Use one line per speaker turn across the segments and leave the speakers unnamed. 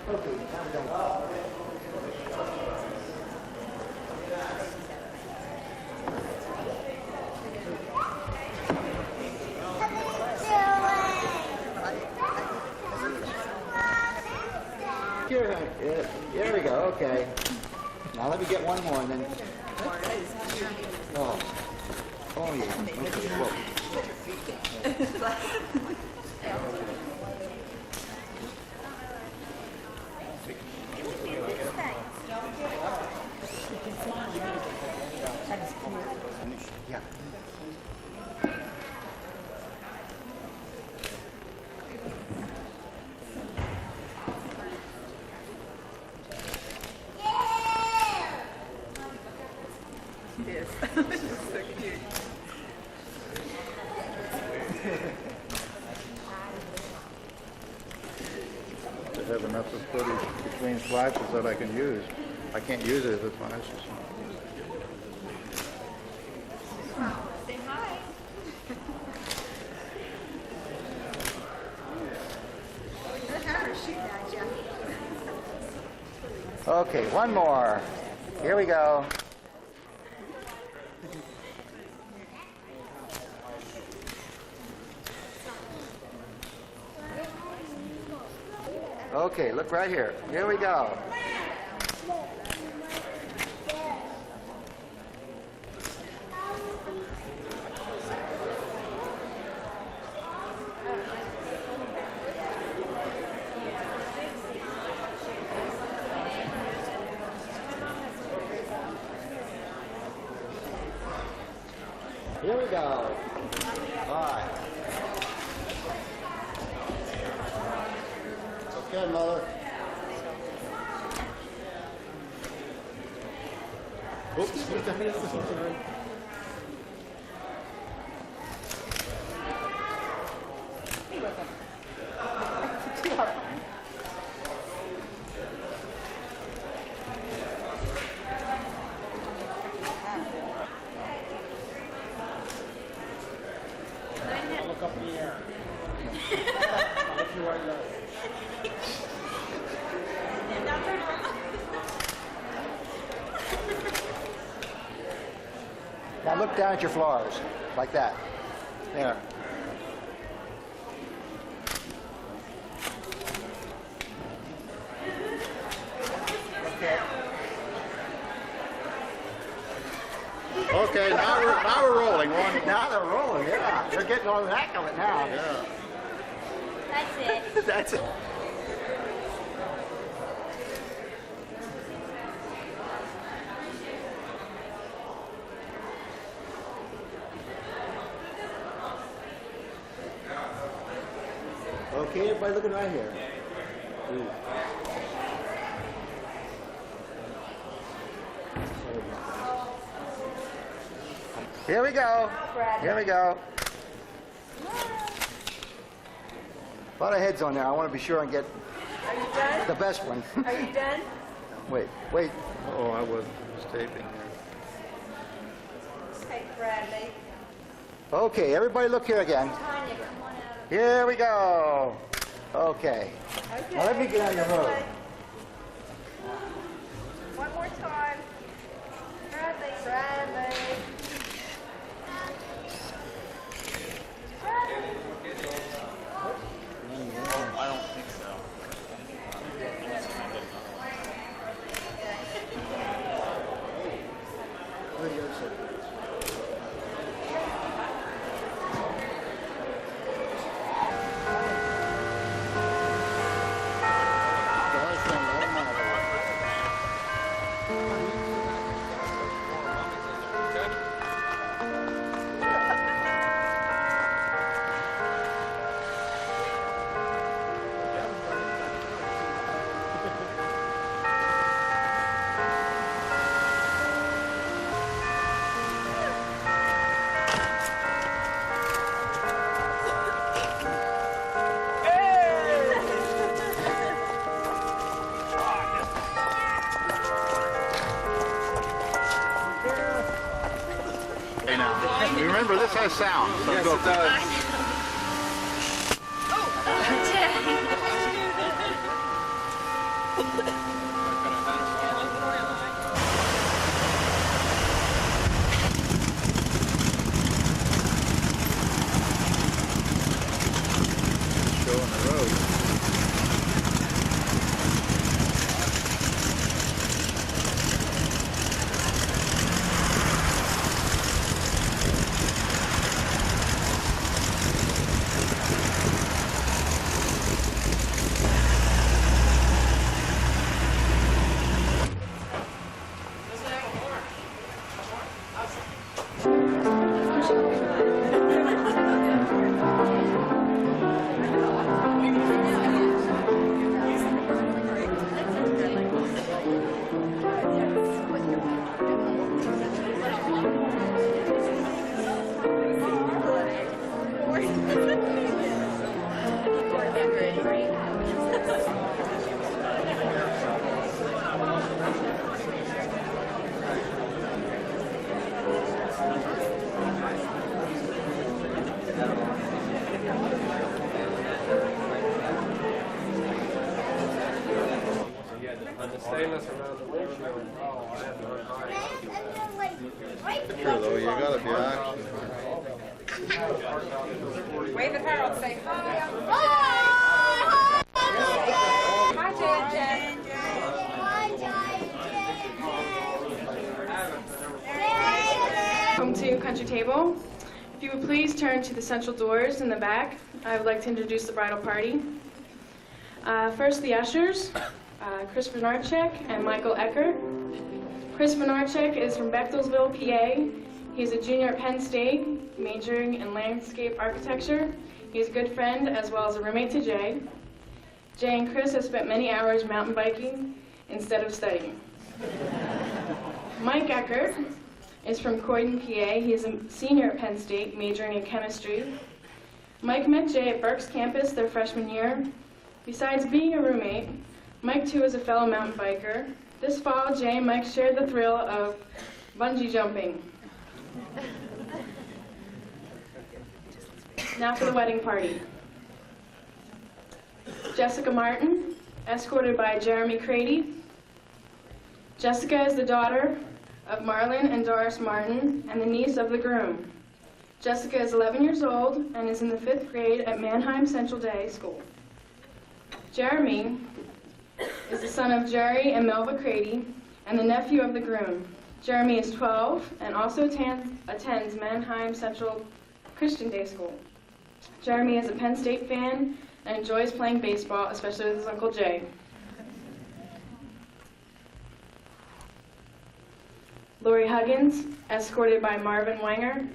Okay, now we're done. Here, there we go, okay. Now let me get one more and then... Oh, oh yeah. Whoa. Yeah.
Yes. This is so cute.
To have enough of footage between flashes that I can use. I can't use it if it flashes.
Say hi. The hammer's shooting at you.
Okay, one more. Here we go. Okay, look right here. Here we go. Here we go. All right. Okay, Mother. Oops.
Look up in the air. If you are low.
Now look down at your flowers, like that. There.
Okay, now we're rolling.
Now they're rolling, yeah. They're getting all the heck of it now.
Yeah.
That's it.
That's it. Okay, everybody looking right here. Ooh. Here we go. Here we go. A lot of heads on there. I want to be sure and get
Are you done?
the best one.
Are you done?
Wait.
Oh, I was taping here.
Hey, Bradley.
Okay, everybody look here again.
Tanya, come on out.
Here we go. Okay.
Okay.
Now let me get on your road.
One more time. Bradley. Bradley.
I don't think so.
Hey, now, remember this has sound. So
Yes,
go
it does. stainless around the windshield. Oh, I had to untie it.
True though, you gotta be action.
Wave at Harold. Say hi. Hi, Jen.
Welcome to Country Table. If you would please turn to the central doors in the back, I would like to introduce the bridal party. First, the ushers, Chris Bernardchek and Michael Ecker. Chris Bernardchek is from Bechtelsville, PA. He's a junior at Penn State, majoring in landscape architecture. He's a good friend as well as a roommate to Jay. Jay and Chris have spent many hours mountain biking instead of studying. Mike Ecker is from Croydon, PA. He is a senior at Penn State, majoring in chemistry. Mike met Jay at Berks campus their freshman year. Besides being a roommate, Mike too is a fellow mountain biker. This fall, Jay and Mike shared the thrill of bungee jumping. Now for the wedding party. Jessica Martin, escorted by Jeremy Kready. Jessica is the daughter of Marlon and Doris Martin and the niece of the groom. Jessica is 11 years old and is in the 5th grade at Mannheim Central Day School. Jeremy is the son of Jerry and Melva Kready and the nephew of the groom. Jeremy is 12 and also attends Mannheim Central Christian Day School. Jeremy is a Penn State fan and enjoys playing baseball, especially with his Uncle Jay. Lori Huggins, escorted by Marvin Wenger.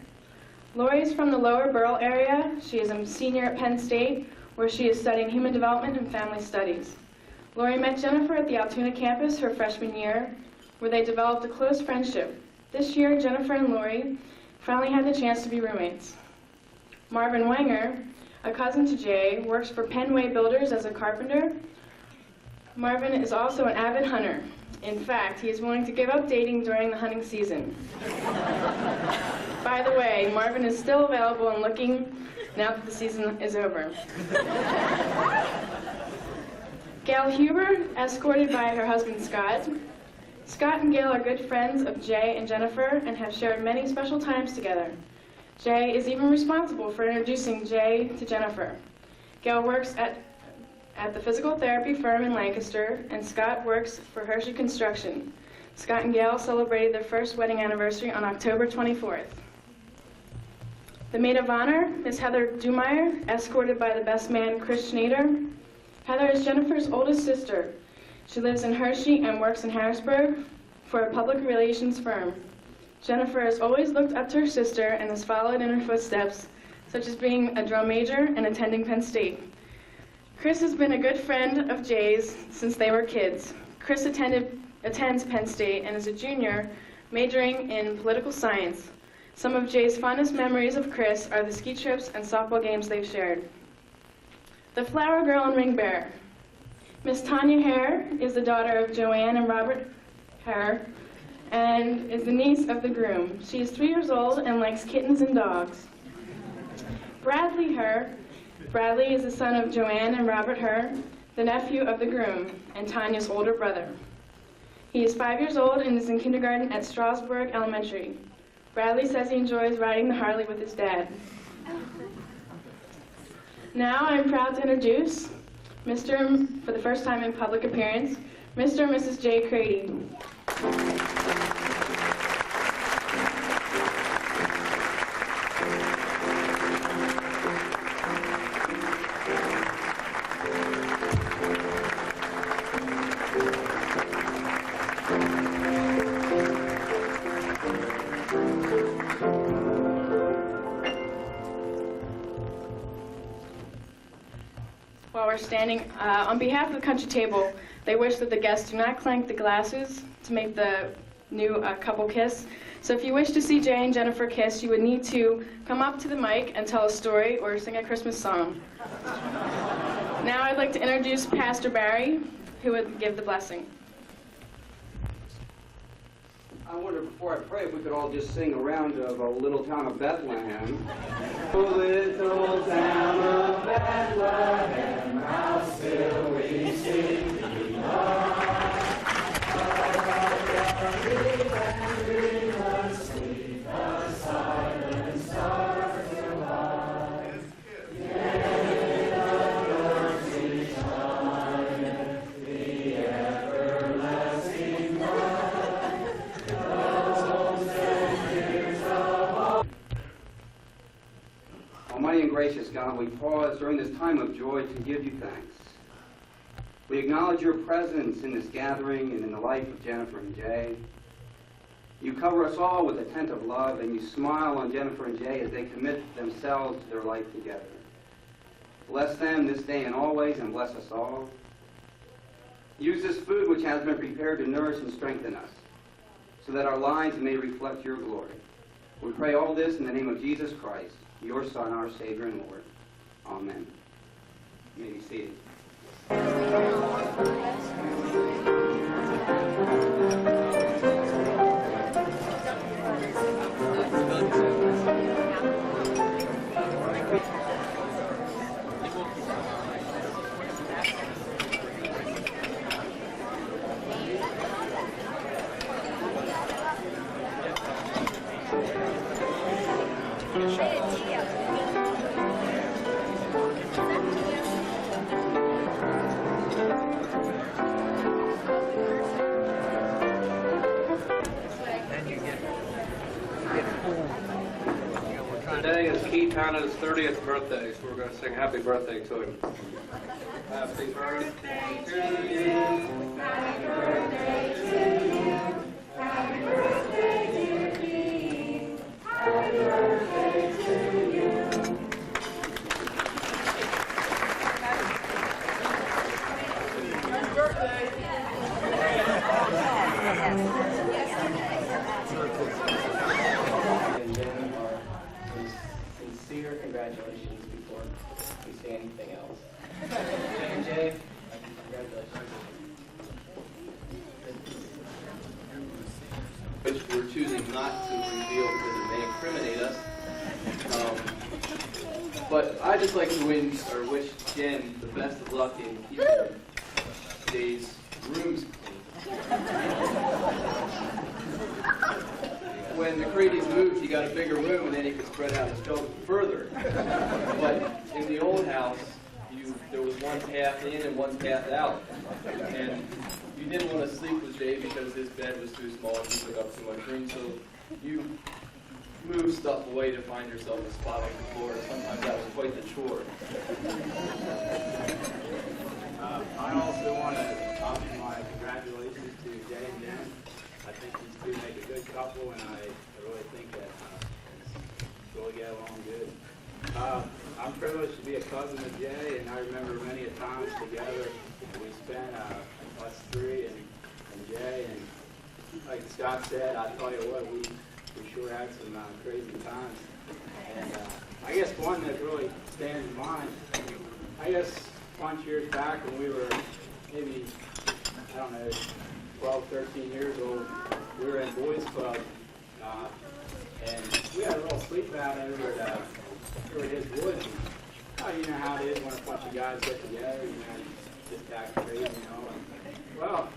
Lori is from the Lower Burl area. She is a senior at Penn State, where she is studying human development and family studies. Lori met Jennifer at the Altoona campus her freshman year, where they developed a close friendship. This year, Jennifer and Lori finally had the chance to be roommates. Marvin Wenger, a cousin to Jay, works for Penway Builders as a carpenter. Marvin is also an avid hunter. In fact, he is willing to give up dating during the hunting season. By the way, Marvin is still available and looking now that the season is over. Gail Huber, escorted by her husband Scott. Scott and Gail are good friends of Jay and Jennifer and have shared many special times together. Jay is even responsible for introducing Jay to Jennifer. Gail works at the physical therapy firm in Lancaster, and Scott works for Hershey Construction. Scott and Gail celebrated their first wedding anniversary on October 24th. The maid of honor is Heather Dumeyer, escorted by the best man, Chris Schneider. Heather is Jennifer's oldest sister. She lives in Hershey and works in Harrisburg for a public relations firm. Jennifer has always looked up to her sister and has followed in her footsteps, such as being a drum major and attending Penn State. Chris has been a good friend of Jay's since they were kids. Chris attends Penn State and is a junior, majoring in political science. Some of Jay's fondest memories of Chris are the ski trips and softball games they've shared. The flower girl and ring bearer. Miss Tanya Hare is the daughter of Joanne and Robert Hare and is the niece of the groom. She is 3 years old and likes kittens and dogs. Bradley Hare. Bradley is the son of Joanne and Robert Hare, the nephew of the groom, and Tanya's older brother. He is 5 years old and is in kindergarten at Strasburg Elementary. Bradley says he enjoys riding the Harley with his dad. Now I'm proud to introduce for the first time in public appearance, Mr. and Mrs. Jay Kready. While we're standing, on behalf of the country table, they wish that the guests do not clank the glasses to make the new couple kiss. So if you wish to see Jay and Jennifer kiss, you would need to come up to the mic and tell a story or sing a Christmas song. Now I'd like to introduce Pastor Barry, who would give the blessing.
I wonder, before I pray, if we could all just sing a round of a little town of Bethlehem. Oh, little town of Bethlehem, how still we sing thee, Lord. Almighty and gracious God, we pause during this time of joy to give you thanks. We acknowledge your presence in this gathering and in the life of Jennifer and Jay. You cover us all with a tent of love, and you smile on Jennifer and Jay as they commit themselves to their life together. Bless them this day and always, and bless us all. Use this food which has been prepared to nourish and strengthen us, so that our lives may reflect your glory. We pray all this in the name of Jesus Christ, your Son, our Savior and Lord. Amen. You may be seated.
Today is Keith Hanna's 30th birthday, so we're going to sing happy birthday to him. Happy birthday to you. Happy birthday to you. Happy birthday, dear Keith. Happy birthday to you. Happy birthday.
Sincere congratulations before we say anything else. Jay, congratulations.
Which we're choosing not to reveal because it may incriminate us. But I'd just like to wish Jen the best of luck in keeping Jay's rooms clean. When the Kreadys moved, he got a bigger room, and then he could spread out his children further. But in the old house, there was one path in and one path out. And you didn't want to sleep with Jay because his bed was too small and he took up too much room, so you moved stuff away to find yourself a spot on the floor. Sometimes that was quite the chore.
I also want to offer my congratulations to Jay and Jen. I think these two make a good couple, and I really think that we'll get along good. I'm privileged to be a cousin of Jay, and I remember many a times together we spent us three and Jay, and like Scott said, I tell you what, we sure had some crazy times. And I guess one that really stands in mind, I guess a bunch of years back when we were maybe, I don't know, 12, 13 years old, we were in boys club, and we had a little sleep out over at his woods. You know how it is when a bunch of guys get together, just act crazy, And, well,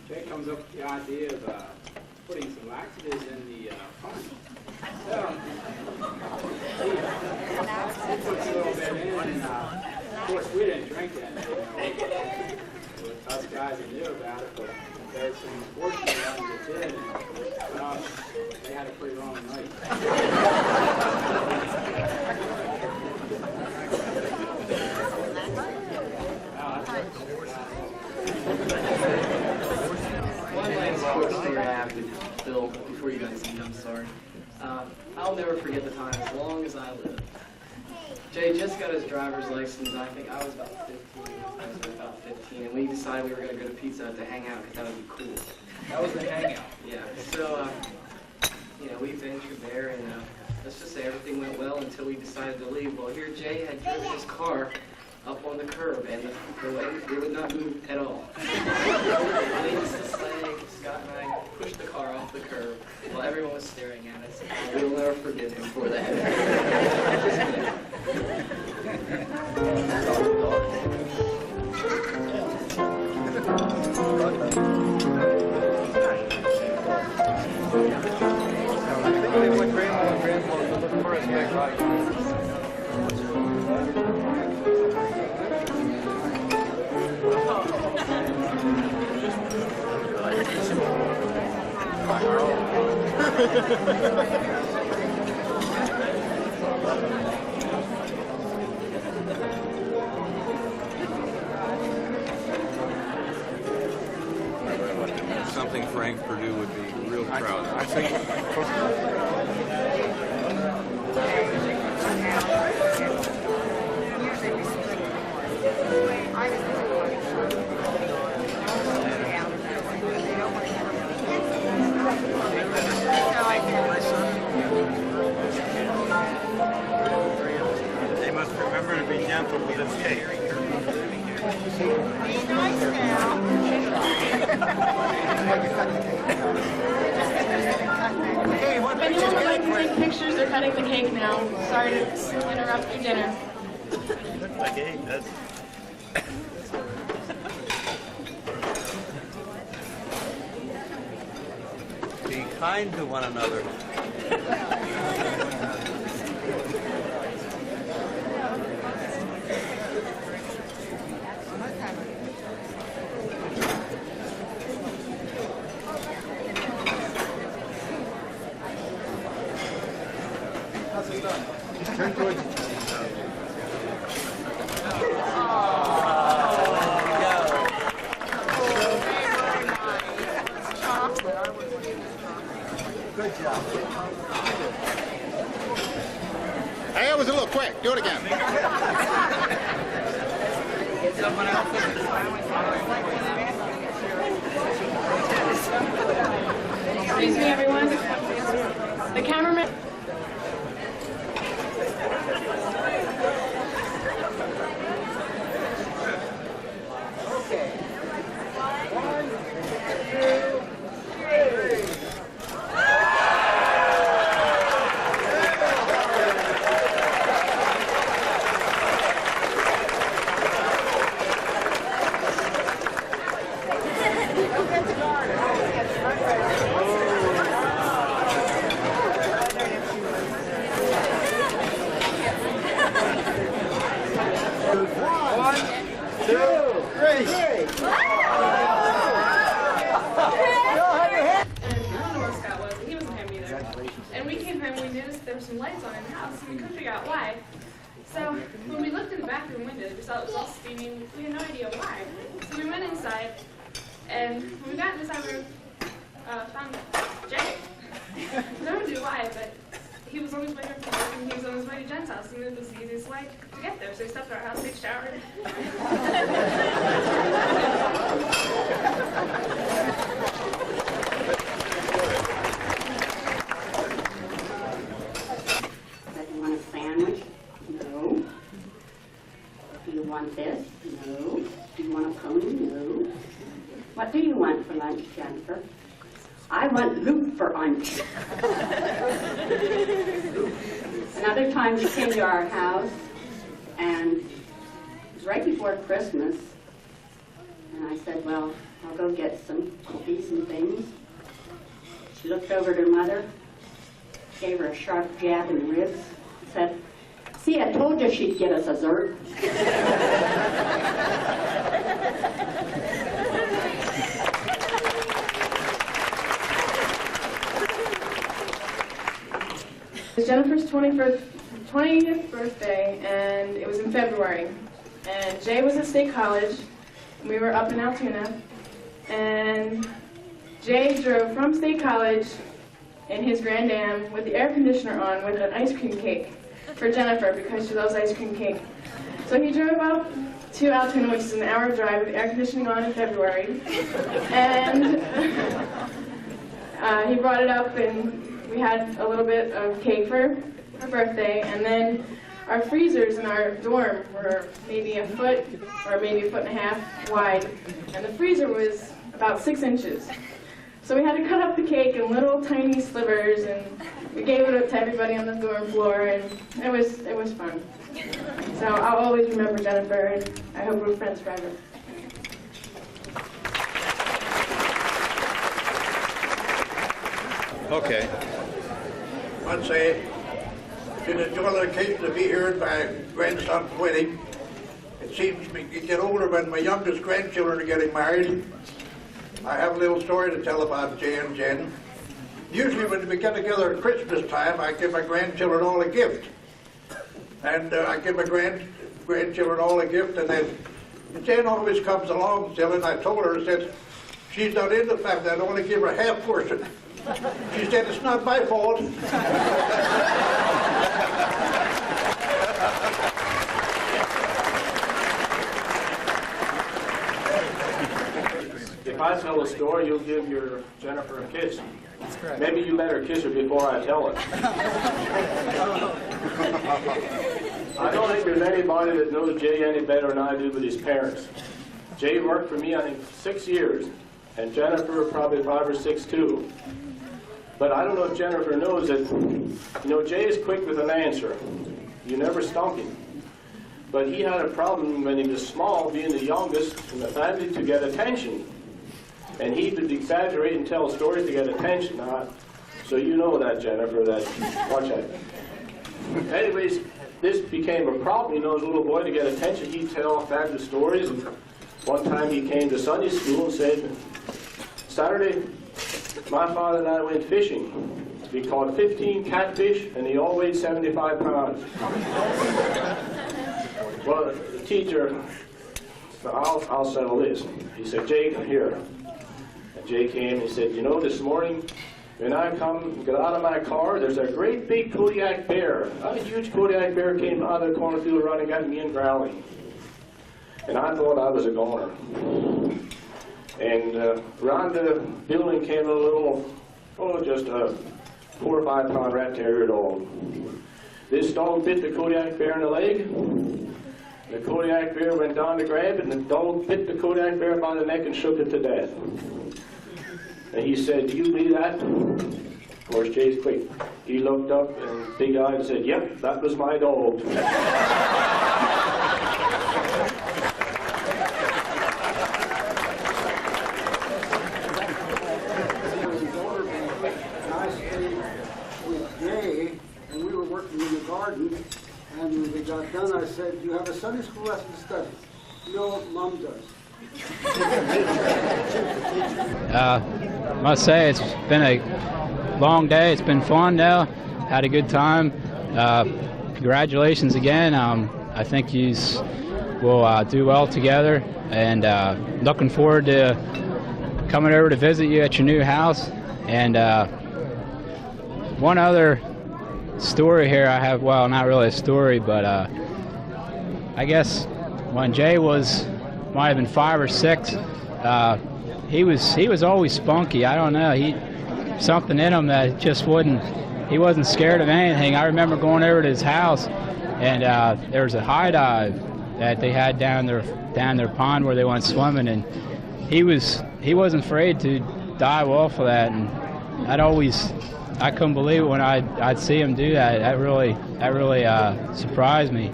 Jay comes up with the idea of putting some laxatives in the punch. So, he puts a little bit in, and of course we didn't drink that. With us guys that knew about it, but there's some unfortunate ones that did, and they had a pretty long night.
One last quick story I have to Bill before you guys leave, I'm sorry. I'll never forget the time as long as I live. Jay just got his driver's license. I think I was about 15. And we decided we were going to go to Pizza Hut to hang out because that would be cool.
That was the hangout.
Yeah. So, we ventured there, and let's just say everything went well until we decided to leave. Well, here Jay had driven his car up on the curb, and it would not move at all. Needless to say, Scott and I pushed the car off the curb while everyone was staring at us. We'll never forgive him for that.
something Frank Perdue would be real proud of.
I think.
They must remember to be gentle with this cake.
Be nice now.
If anyone would like to take pictures, they're cutting the cake now. Sorry to interrupt your dinner.
Looks like it does.
Be kind to one another.
Turn towards.
Good job.
Hey, that was a little quick. Do it again.
Excuse me, everyone. The cameraman.
Okay. 1, 2, 3.
And we came home and we noticed there were some lights on in the house, and we couldn't figure out why. So when we looked in the bathroom window, we saw it was all steaming. We had no idea why. So we went inside, and when we got inside, we found Jay. No one knew why, but he was on his way to work, and he was on his way to Jen's house, and it was the easiest way to get there. So he stopped at our house, he showered.
Do you want a sandwich? No. Do you want this? No. Do you want a pony? No. What do you want for lunch, Jennifer? I want Luke for lunch. Another time she came to our house, and it was right before Christmas, and I said, well, I'll go get some cookies and things. She looked over at her mother, gave her a sharp jab in the ribs, and said, see, I told you she'd get us a dessert.
It was Jennifer's 20th birthday, and it was in February. And Jay was at State College, and we were up in Altoona. And Jay drove from State College in his Grand Am with the air conditioner on with an ice cream cake for Jennifer because she loves ice cream cake. So he drove up to Altoona, which is an hour drive with the air conditioning on in February. And he brought it up, and we had a little bit of cake for her birthday, and then our freezers in our dorm were maybe a foot or maybe a foot and a half wide, and the freezer was about 6 inches. So we had to cut up the cake in little tiny slivers, and we gave it to everybody on the dorm floor, and it was fun. So I'll always remember Jennifer, and I hope we're friends forever.
Okay.
I'd say it's a joy occasion to be here at my grandson's wedding. It seems we get older when my youngest grandchildren are getting married. I have a little story to tell about Jay and Jen. Usually when we get together at Christmas time, I give my grandchildren all a gift. And I give my grandchildren all a gift, and then Jen always comes along still, and I told her, I said, She's not into the fact that I only give her a half portion. She said, it's not my fault.
If I tell a story, you'll give your Jennifer a kiss. That's correct. Maybe you better kiss her before I tell it. I don't think there's anybody that knows Jay any better than I do with his parents. Jay worked for me, I think, 6 years, and Jennifer probably 5 or 6 too. But I don't know if Jennifer knows that, Jay is quick with an answer. You never stump him. But he had a problem when he was small, being the youngest in the family, to get attention. And he would exaggerate and tell stories to get attention. So you know that, Jennifer, watch out. Anyways, this became a problem. As a little boy, to get attention, he'd tell fabulous stories. And one time he came to Sunday school and said, Saturday, my father and I went fishing. We caught 15 catfish, and they all weighed 75 pounds. Well, the teacher said, I'll settle this. He said, Jay, come here. And Jay came and he said, this morning, when I got out of my car, there's a great big Kodiak bear. A huge Kodiak bear came out of the cornfield running at me and growling. And I thought I was a goner. And around the building came a little, just a 4 or 5 pound rat terrier dog. This dog bit the Kodiak bear in the leg. The Kodiak bear went down to grab it, and the dog bit the Kodiak bear by the neck and shook it to death. And he said, do you believe that? Of course, Jay's quick. He looked up and big-eyed and said, yep, that was my dog.
With Jay, and we were working in the garden, and when we got done, I said, you have a Sunday school lesson to study. No, Mom does.
I must say it's been a long day. It's been fun now. Had a good time. Congratulations again. I think you will do well together, and looking forward to coming over to visit you at your new house. And one other story here I have, well, not really a story, but I guess when Jay might have been 5 or 6, he was always spunky. I don't know, something in him that just he wasn't scared of anything. I remember going over to his house, and there was a high dive that they had down their pond where they went swimming, and he wasn't afraid to dive off of that, and I couldn't believe it when I'd see him do that. That really surprised me.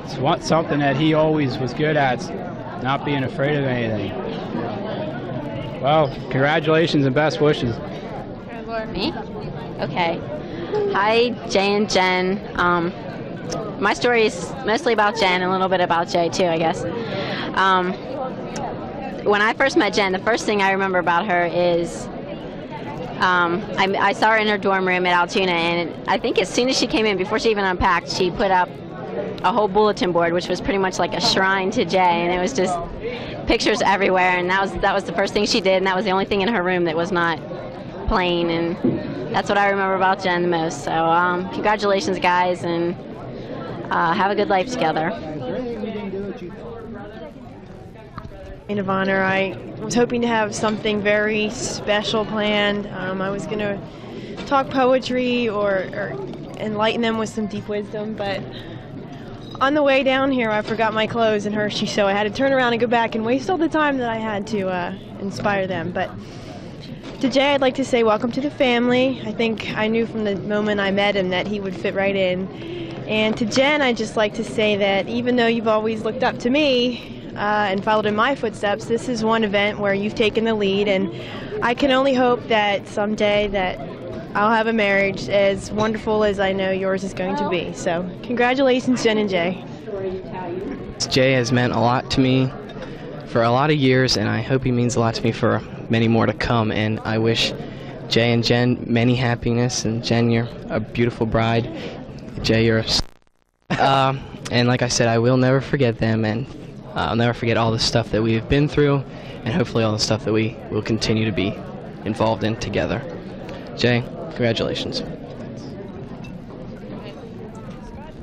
It's something that he always was good at, not being afraid of anything. Well, congratulations and best wishes.
Me? Okay. Hi, Jay and Jen. My story is mostly about Jen and a little bit about Jay too, I guess. When I first met Jen, the first thing I remember about her is I saw her in her dorm room at Altoona, and I think as soon as she came in, before she even unpacked, she put up a whole bulletin board, which was pretty much like a shrine to Jay, and it was just pictures everywhere, and that was the first thing she did, and that was the only thing in her room that was not plain, and that's what I remember about Jen the most. So congratulations, guys, and have a good life together.
Maid of honor, I was hoping to have something very special planned. I was going to talk poetry or enlighten them with some deep wisdom, but on the way down here I forgot my clothes in Hershey, so I had to turn around and go back and waste all the time that I had to inspire them. But to Jay, I'd like to say welcome to the family. I think I knew from the moment I met him that he would fit right in. And to Jen, I'd just like to say that even though you've always looked up to me and followed in my footsteps, this is one event where you've taken the lead, and I can only hope that someday that I'll have a marriage as wonderful as I know yours is going to be. So congratulations, Jen and Jay.
Jay has meant a lot to me for a lot of years, and I hope he means a lot to me for many more to come. And I wish Jay and Jen many happiness. And Jen, you're a beautiful bride. Jay, you're and like I said, I will never forget them, and I'll never forget all the stuff that we've been through, and hopefully all the stuff that we will continue to be involved in together. Jay, congratulations.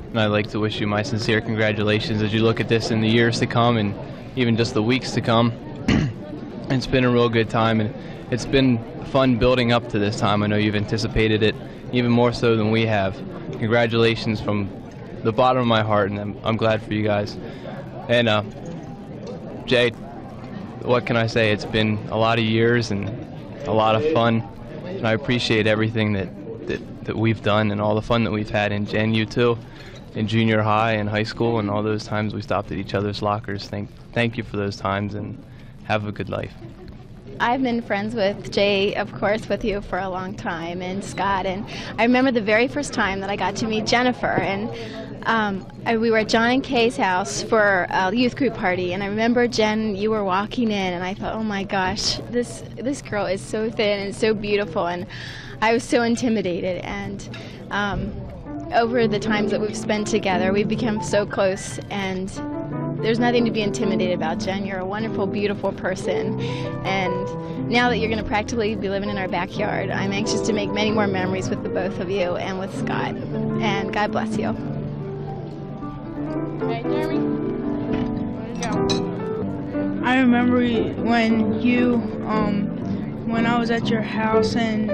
And I'd like to wish you my sincere congratulations as you look at this in the years to come and even just the weeks to come. It's been a real good time, and it's been fun building up to this time. I know you've anticipated it even more so than we have. Congratulations from the bottom of my heart, and I'm glad for you guys. And Jay, what can I say? It's been a lot of years and a lot of fun, and I appreciate everything that we've done and all the fun that we've had in Jen, you too, in junior high and high school, and all those times we stopped at each other's lockers. Thank you for those times, and have a good life.
I've been friends with Jay, of course, with you for a long time, and Scott, and I remember the very first time that I got to meet Jennifer, and we were at John and Kay's house for a youth group party, and I remember, Jen, you were walking in, and I thought, oh my gosh, this girl is so thin and so beautiful, and I was so intimidated, and over the times that we've spent together, we've become so close, and there's nothing to be intimidated about, Jen. You're a wonderful, beautiful person, and now that you're going to practically be living in our backyard, I'm anxious to make many more memories with the both of you and with Scott, and God bless you.
Okay, Jeremy, go. I remember when I was at your house and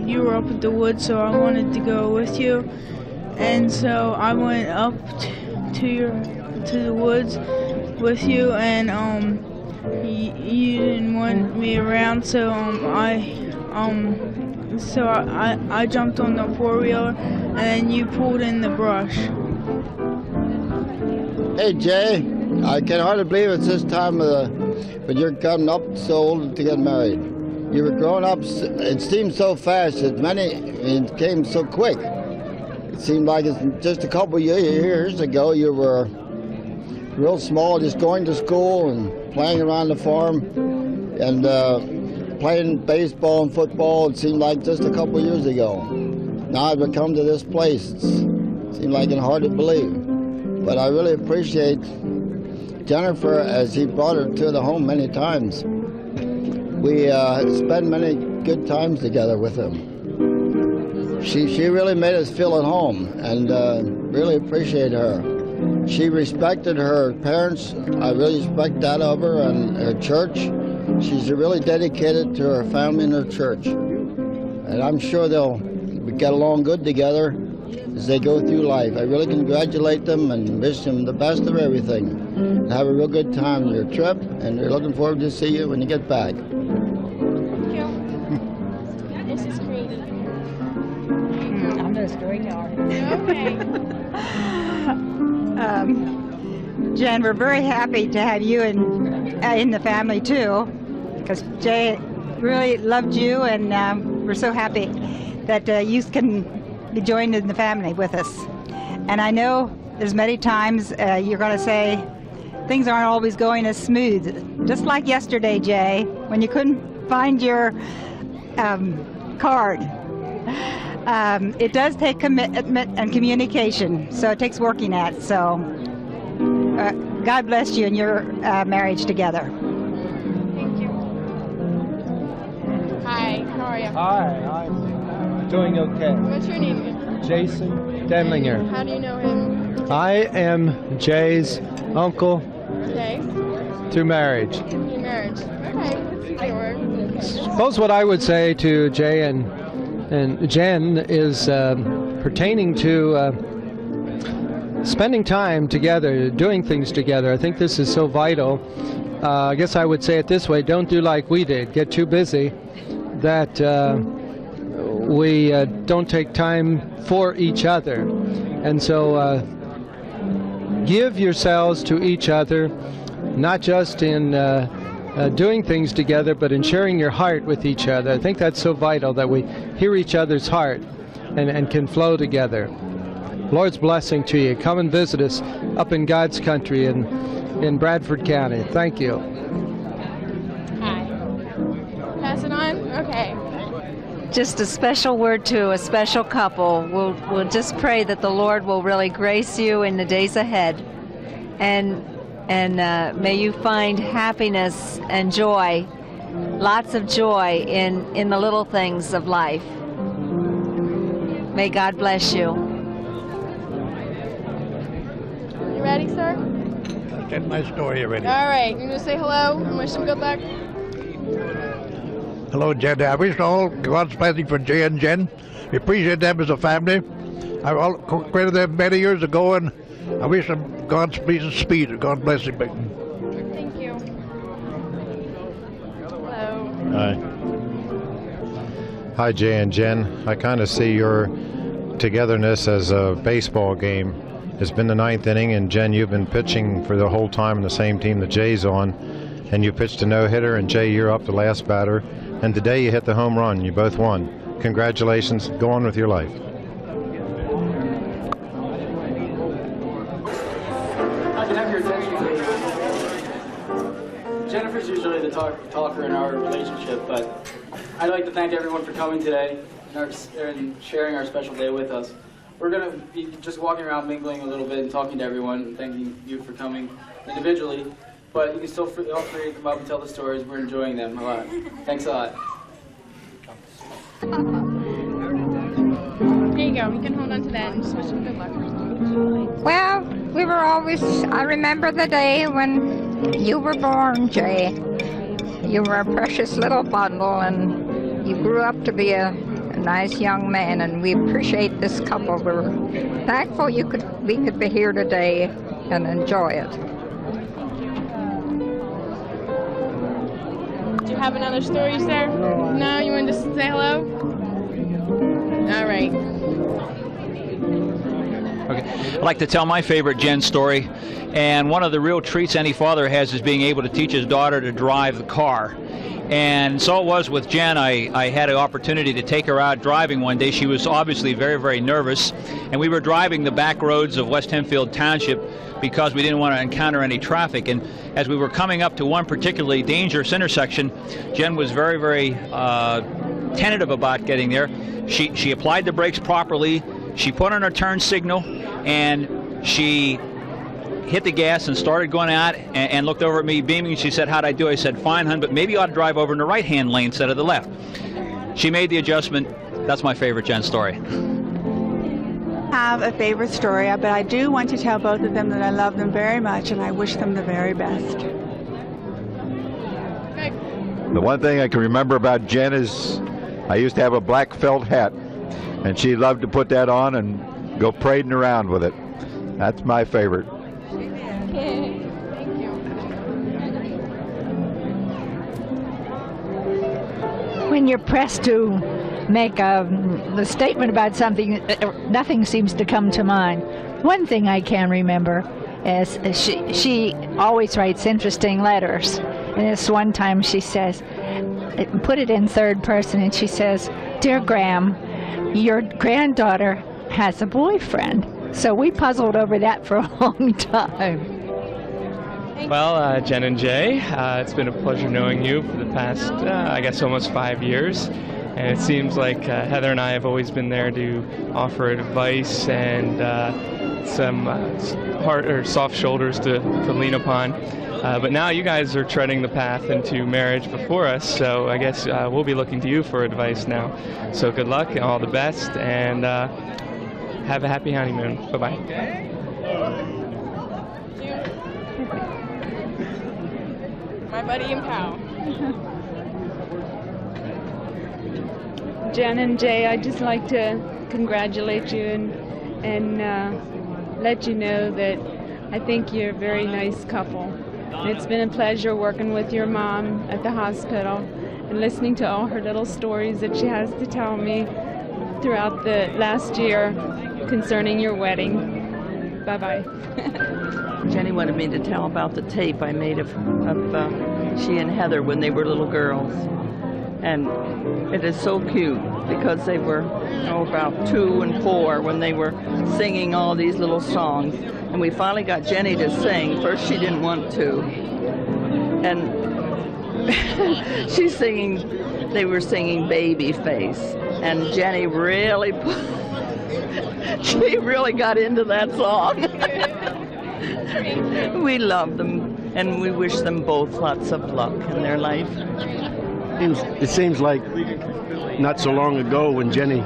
you were up at the woods, so I wanted to go with you, and so I went up to the woods with you, and you didn't want me around, so I jumped on the four-wheeler, and then you pulled in the brush.
Hey Jay, I can hardly believe it's this time when you're coming up so old to get married. You were growing up, it seemed so fast, it came so quick. It seemed like it's just a couple years ago you were real small, just going to school and playing around the farm and playing baseball and football. It seemed like just a couple years ago. Now I've come to this place. It seemed like it's hard to believe. But I really appreciate Jennifer as he brought her to the home many times. We spent many good times together with him. She really made us feel at home, and really appreciate her. She respected her parents. I really respect that of her, and her church. She's really dedicated to her family and her church. And I'm sure they'll get along good together as they go through life. I really congratulate them and wish them the best of everything. And have a real good time on your trip, and we're looking forward to see you when you get back.
This is Kready.
I'm the storyteller.
Okay.
Jen, we're very happy to have you in the family too, because Jay really loved you, and we're so happy that you can be joined in the family with us. And I know there's many times you're going to say things aren't always going as smooth, just like yesterday, Jay, when you couldn't find your card. It does take commitment and communication, so it takes working at. So God bless you and your marriage together.
Thank you. Hi, how are you?
Hi, I'm doing okay.
What's your name?
Jason Denlinger.
How do you know him?
I am Jay's uncle
Okay.
through marriage.
Your marriage. Okay. Sure.
Suppose what I would say to Jay and Jen is pertaining to spending time together, doing things together. I think this is so vital. I guess I would say it this way: don't do like we did, get too busy that we don't take time for each other. And so give yourselves to each other, not just in doing things together, but in sharing your heart with each other. I think that's so vital, that we hear each other's heart and can flow together. Lord's blessing to you. Come and visit us up in God's country in Bradford County. Thank you.
Hi. Pass it on? Okay.
Just a special word to a special couple. We'll just pray that the Lord will really grace you in the days ahead. And And may you find happiness and joy, lots of joy in the little things of life. May God bless you.
You ready, sir?
Get my story ready.
All right. You're going to say hello and wish him good luck?
Hello, Jen. I wish all God's blessing for Jay and Jen. We appreciate them as a family. I created them many years ago, and I wish them God's peace and speed. God bless them.
Thank you. Hello.
Hi. Hi, Jay and Jen. I kind of see your togetherness as a baseball game. It's been the 9th inning, and Jen, you've been pitching for the whole time in the same team that Jay's on, and you pitched a no-hitter, and Jay, you're up the last batter, and today you hit the home run. You both won. Congratulations. Go on with your life.
I can have your attention, please. Jennifer's usually the talker in our relationship, but I'd like to thank everyone for coming today and sharing our special day with us. We're going to be just walking around, mingling a little bit, and talking to everyone, and thanking you for coming individually. But you can still feel free to come up and tell the stories. We're enjoying them a lot. Thanks a lot.
Here you go. You can hold on to that and just wish him good luck.
Well, we were always, I remember the day when you were born, Jay. You were a precious little bundle, and you grew up to be a nice young man, and we appreciate this couple. We're thankful we could be here today and enjoy it.
Do you have another story, sir? No? You want to just say hello? All right.
Okay. I'd like to tell my favorite Jen story, and one of the real treats any father has is being able to teach his daughter to drive the car. And so it was with Jen. I had an opportunity to take her out driving one day. She was obviously very, very nervous, and we were driving the back roads of West Hempfield Township because we didn't want to encounter any traffic. And as we were coming up to one particularly dangerous intersection, Jen was very, very tentative about getting there. She applied the brakes properly. She put on her turn signal, and she hit the gas and started going out and looked over at me beaming. She said, "How'd I do?" I said, "Fine, hon, but maybe you ought to drive over in the right-hand lane instead of the left." She made the adjustment. That's my favorite Jen story.
Have a favorite story, but I do want to tell both of them that I love them very much and I wish them the very best.
The one thing I can remember about Jen is I used to have a black felt hat, and she loved to put that on and go parading around with it. That's my favorite.
When you're pressed to make a statement about something, nothing seems to come to mind. One thing I can remember is she always writes interesting letters. And this one time she says, put it in third person, and she says, "Dear Graham, your granddaughter has a boyfriend." So we puzzled over that for a long time.
Well, Jen and Jay, it's been a pleasure knowing you for the past, I guess, almost 5 years. And it seems like Heather and I have always been there to offer advice and some hard or soft shoulders to lean upon. But now you guys are treading the path into marriage before us, so I guess we'll be looking to you for advice now. So good luck and all the best, and have a happy honeymoon. Bye-bye.
My buddy and pal.
Jen and Jay, I'd just like to congratulate you and let you know that I think you're a very nice couple. And it's been a pleasure working with your mom at the hospital and listening to all her little stories that she has to tell me throughout the last year concerning your wedding. Bye-bye.
Jenny wanted me to tell about the tape I made of she and Heather when they were little girls. And it is so cute because they were about 2 and 4 when they were singing all these little songs. And we finally got Jenny to sing. First she didn't want to. And she's singing, they were singing Babyface. And Jenny really, she really got into that song. We love them, and we wish them both lots of luck in their life.
It seems like not so long ago when Jenny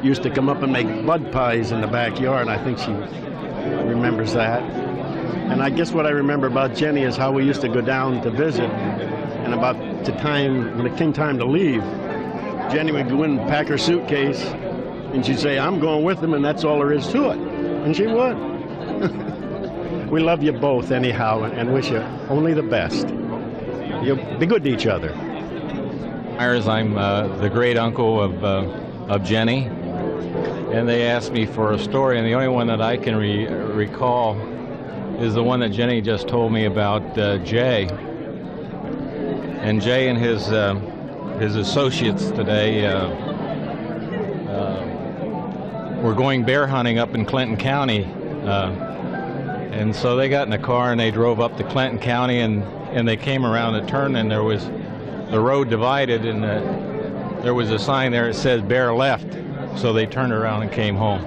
used to come up and make bud pies in the backyard. I think she remembers that. And I guess what I remember about Jenny is how we used to go down to visit, and about the time, when it came time to leave, Jenny would go in and pack her suitcase, and she'd say, I'm going with them, and that's all there is to it. And she would. We love you both anyhow, and wish you only the best. You'll be good to each other.
I'm the great uncle of Jenny, and they asked me for a story, and the only one that I can recall is the one that Jenny just told me about Jay. And Jay and his associates today were going bear hunting up in Clinton County, and so they got in a car and they drove up to Clinton County, and they came around a turn, and there was the road divided, and there was a sign there that said bear left, so they turned around and came home.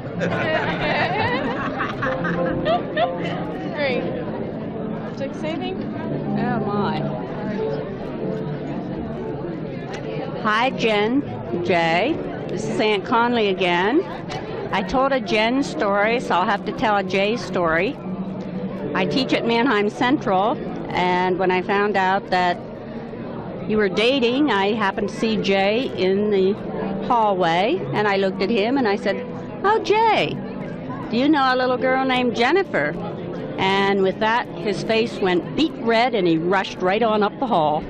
Great. Would you like to say anything?
Oh my. Hi, Jen, Jay. This is Aunt Conley again. I told a Jen story, so I'll have to tell a Jay story. I teach at Mannheim Central, and when I found out that you were dating, I happened to see Jay in the hallway, and I looked at him and I said, "Oh, Jay, do you know a little girl named Jennifer?" And with that, his face went beet red, and he rushed right on up the hall.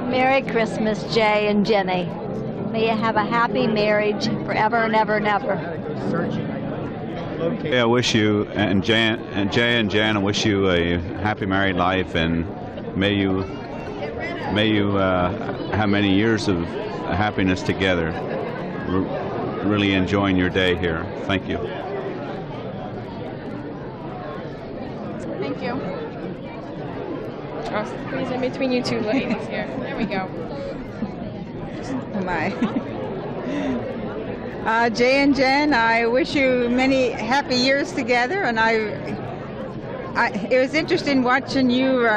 Merry Christmas, Jay and Jenny. May you have a happy marriage forever and ever and ever.
I wish you and Jay and Jan, I wish you a happy married life, and may you have many years of happiness together. Really enjoying your day here. Thank you.
Thank you. I'll squeeze in between you two ladies here. There we go.
Oh my. Jay and Jen, I wish you many happy years together, and it was interesting watching you,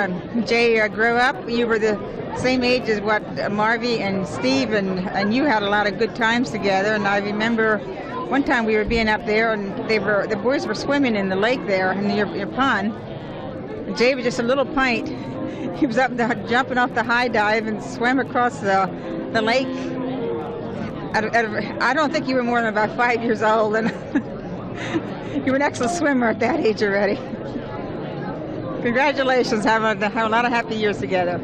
Jay, grow up. You were the same age as what Marvy and Steve, and you had a lot of good times together. And I remember one time we were being up there, and the boys were swimming in the lake there in your pond. Jay was just a little pint. He was up there jumping off the high dive and swam across the lake. I don't think you were more than about 5 years old, and you were an excellent swimmer at that age already. Congratulations, have a lot of happy years together.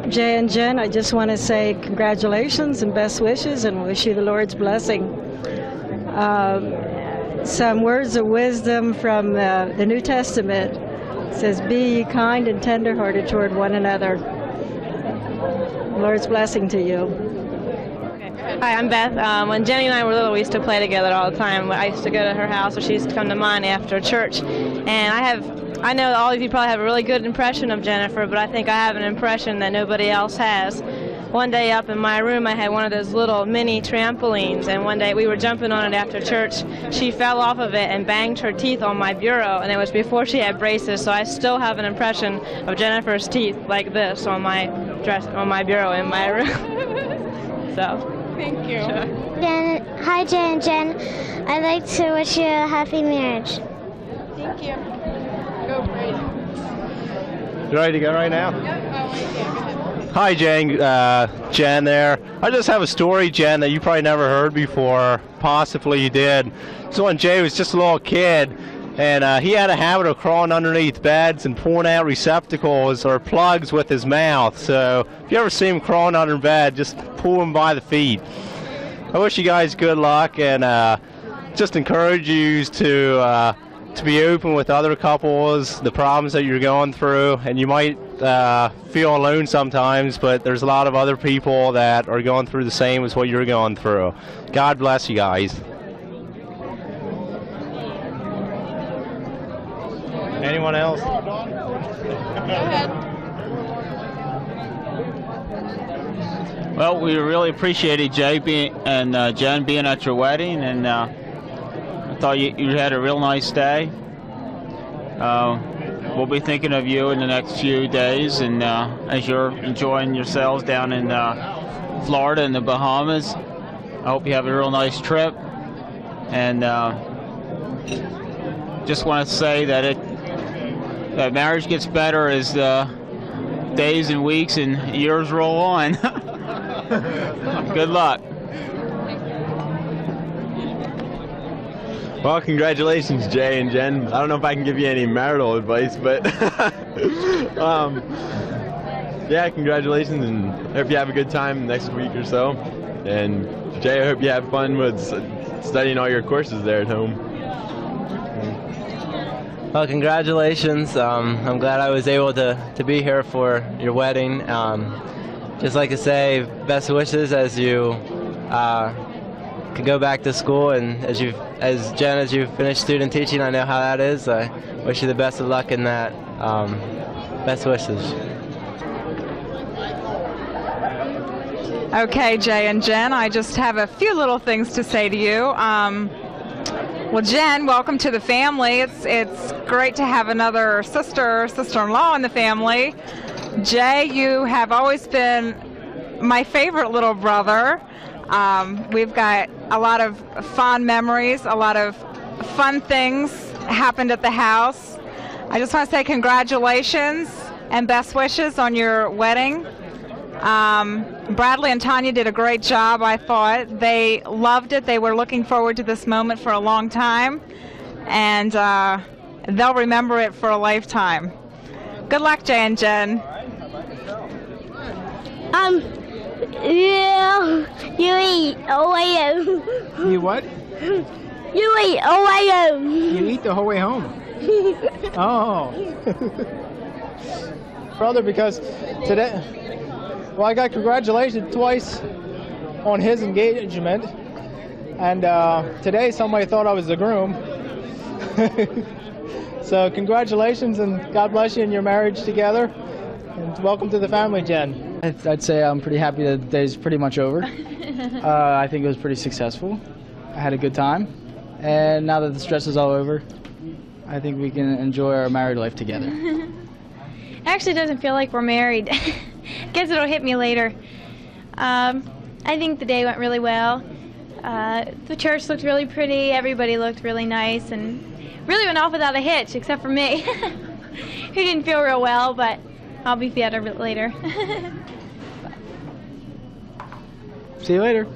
Jay and Jen, I just want to say congratulations and best wishes, and wish you the Lord's blessing. Some words of wisdom from the New Testament. It says, "Be ye kind and tenderhearted toward one another." Lord's blessing to you.
Hi, I'm Beth. When Jenny and I were little, we used to play together all the time. I used to go to her house, or she used to come to mine after church. And I know that all of you probably have a really good impression of Jennifer, but I think I have an impression that nobody else has. One day up in my room, I had one of those little mini trampolines, and one day we were jumping on it after church. She fell off of it and banged her teeth on my bureau, and it was before she had braces, so I still have an impression of Jennifer's teeth like this on my bureau in my room. So,
thank you.
Sure.
Hi, Jay and Jen. I'd like to wish you a happy marriage.
Thank you. Go, Kready.
You ready to go right now?
Yep. Oh, right there. Go ahead.
Hi, Jen there. I just have a story, Jen, that you probably never heard before. Possibly you did. So when Jay was just a little kid, and he had a habit of crawling underneath beds and pulling out receptacles or plugs with his mouth. So if you ever see him crawling under bed, just pull him by the feet. I wish you guys good luck, and just encourage you to be open with other couples, the problems that you're going through, and you might feel alone sometimes, but there's a lot of other people that are going through the same as what you're going through. God bless you guys. Anyone else?
Go ahead.
Well, we really appreciated Jay and Jen being at your wedding, and I thought you had a real nice day. We'll be thinking of you in the next few days, and as you're enjoying yourselves down in Florida and the Bahamas. I hope you have a real nice trip, and just want to say that that marriage gets better as days and weeks and years roll on. Good luck.
Well, congratulations, Jay and Jen. I don't know if I can give you any marital advice, but yeah, congratulations, and I hope you have a good time next week or so. And Jay, I hope you have fun with studying all your courses there at home.
Well, congratulations. I'm glad I was able to be here for your wedding. Just like to say, best wishes as you can go back to school, and as Jen, as you finish student teaching, I know how that is. I wish you the best of luck in that. Best wishes.
Okay, Jay and Jen, I just have a few little things to say to you. Well, Jen, welcome to the family. It's great to have another sister-in-law in the family. Jay, you have always been my favorite little brother. We've got a lot of fond memories, a lot of fun things happened at the house. I just want to say congratulations and best wishes on your wedding. Bradley and Tanya did a great job, I thought. They loved it. They were looking forward to this moment for a long time, and they'll remember it for a lifetime. Good luck, Jay and Jen.
You eat Oreo.
You what?
You eat Oreo.
You eat the whole way home. Oh. Brother, because today, well, I got congratulations twice on his engagement, and today somebody thought I was the groom. So congratulations, and God bless you in your marriage together, and welcome to the family, Jen.
I'd say I'm pretty happy that the day's pretty much over. I think it was pretty successful. I had a good time, and now that the stress is all over, I think we can enjoy our married life together.
It actually doesn't feel like we're married. Guess it'll hit me later. I think the day went really well. The church looked really pretty, everybody looked really nice, and really went off without a hitch, except for me, who didn't feel real well, but I'll be better later.
See you later.